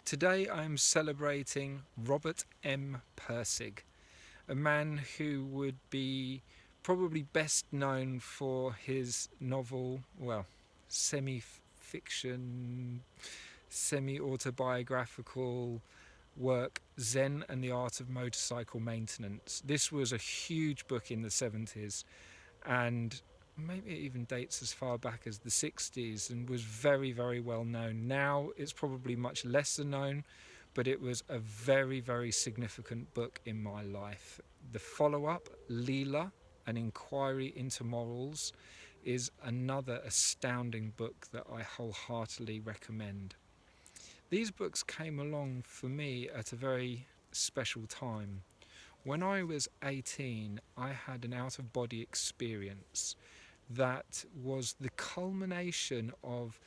Today I'm celebrating Robert M Pirsig, a man who would be probably best known for his novel, well, semi fiction, semi autobiographical work Zen and the Art of Motorcycle Maintenance. This was a huge book in the 70s, and maybe it even dates as far back as the 60s, and was very, very well known. Now it's probably much lesser known, but it was a very, very significant book in my life. The follow up, Leela, An Inquiry into Morals, is another astounding book that I wholeheartedly recommend. These books came along for me at a very special time. When I was 18, I had an out of body experience that was the culmination of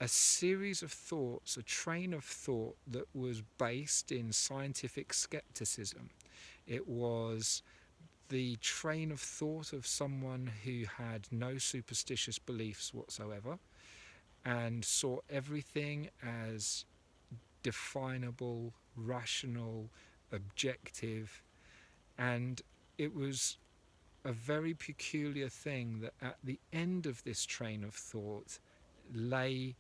a series of thoughts, a train of thought that was based in scientific skepticism. It was the train of thought of someone who had no superstitious beliefs whatsoever and saw everything as definable, rational, objective, and it was a very peculiar thing that at the end of this train of thought lay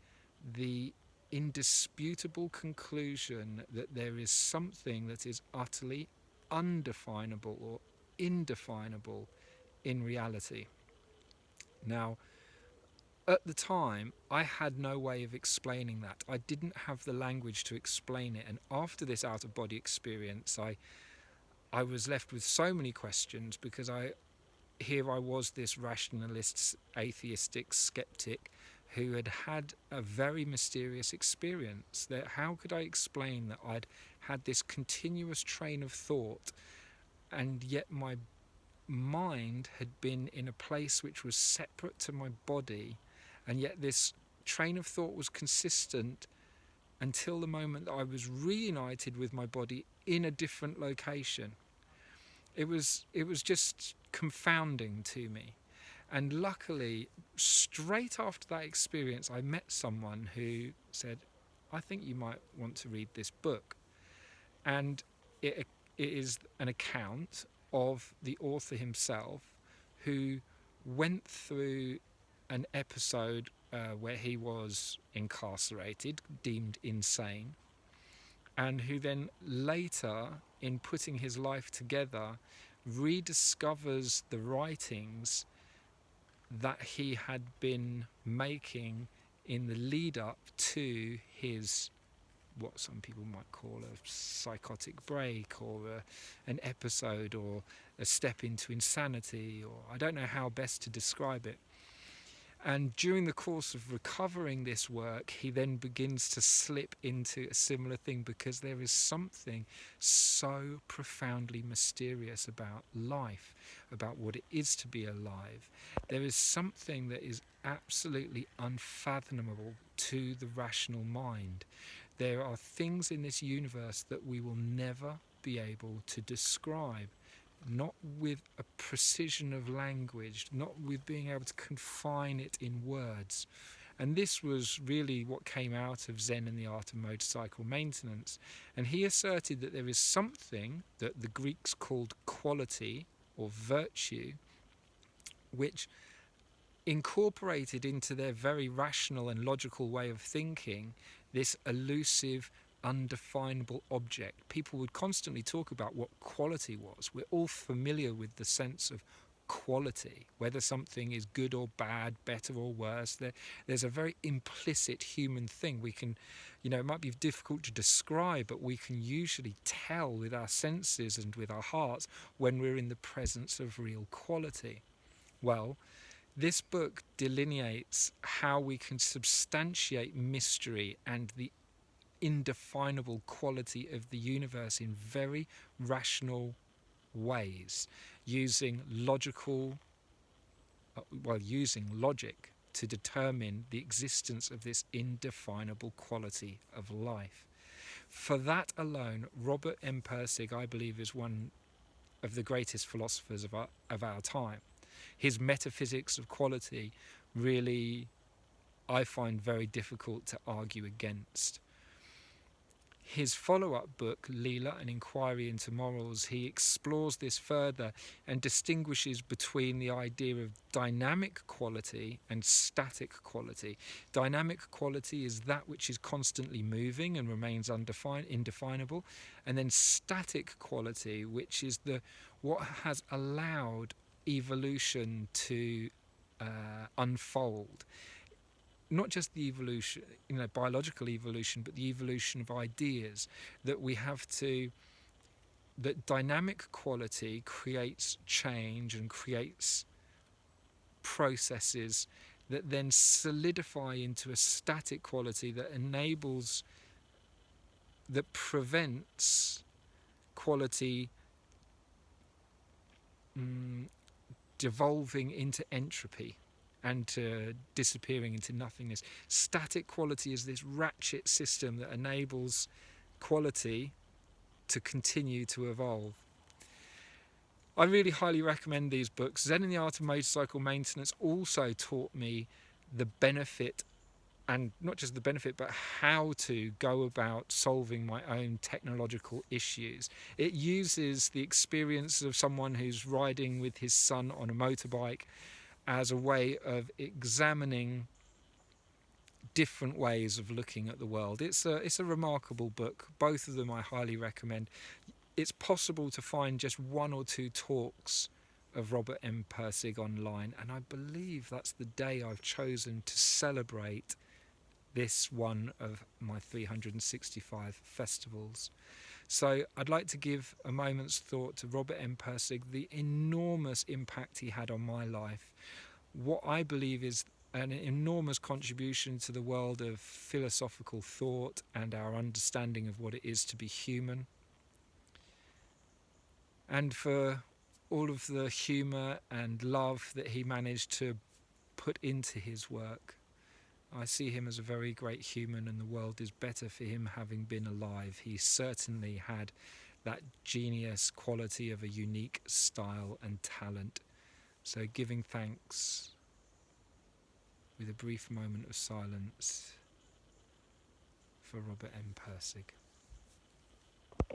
the indisputable conclusion that there is something that is utterly undefinable or indefinable in reality. Now, at the time, I had no way of explaining that. I didn't have the language to explain it, and after this out of body experience, I was left with so many questions because here I was, this rationalist, atheistic skeptic who had had a very mysterious experience. That how could I explain that I'd had this continuous train of thought, and yet my mind had been in a place which was separate to my body, and yet this train of thought was consistent until the moment that I was reunited with my body in a different location. It was just confounding to me. And luckily, straight after that experience, I met someone who said, I think you might want to read this book. And it is an account of the author himself who went through an episode where he was incarcerated, deemed insane, and who then later, in putting his life together, rediscovers the writings that he had been making in the lead up to his, what some people might call a psychotic break, or an episode, or a step into insanity, or I don't know how best to describe it. And during the course of recovering this work, he then begins to slip into a similar thing, because there is something so profoundly mysterious about life, about what it is to be alive. There is something that is absolutely unfathomable to the rational mind. There are things in this universe that we will never be able to describe, not with a precision of language, not with being able to confine it in words. And this was really what came out of Zen and the Art of Motorcycle Maintenance. And he asserted that there is something that the Greeks called quality or virtue, which incorporated into their very rational and logical way of thinking this elusive, undefinable object. People would constantly talk about what quality was. We're all familiar with the sense of quality, whether something is good or bad, better or worse. There's a very implicit human thing. We can, it might be difficult to describe, but we can usually tell with our senses and with our hearts when we're in the presence of real quality. Well, this book delineates how we can substantiate mystery and the indefinable quality of the universe in very rational ways, using using logic to determine the existence of this indefinable quality of life. For that alone, Robert M. Pirsig, I believe, is one of the greatest philosophers of our time. His metaphysics of quality really, I find, very difficult to argue against. his follow-up book, Leela, An Inquiry into Morals, he explores this further and distinguishes between the idea of dynamic quality and static quality. Dynamic quality is that which is constantly moving and remains indefinable, and then static quality, which is what has allowed evolution to unfold. Not just the evolution, biological evolution, but the evolution of ideas, that dynamic quality creates change and creates processes that then solidify into a static quality that prevents quality devolving into entropy and disappearing into nothingness. Static quality is this ratchet system that enables quality to continue to evolve. I really highly recommend these books. Zen and the Art of Motorcycle Maintenance also taught me the benefit, and not just the benefit, but how to go about solving my own technological issues. It uses the experience of someone who's riding with his son on a motorbike as a way of examining different ways of looking at the world. It's a remarkable book. Both of them I highly recommend. It's possible to find just one or two talks of Robert M Pirsig online, and I believe that's the day I've chosen to celebrate this one of my 365 festivals. So I'd like to give a moment's thought to Robert M Pirsig, the enormous impact he had on my life, what I believe is an enormous contribution to the world of philosophical thought and our understanding of what it is to be human, and for all of the humour and love that he managed to put into his work. I see him as a very great human, and the world is better for him having been alive. He certainly had that genius quality of a unique style and talent. So giving thanks with a brief moment of silence for Robert M Pirsig.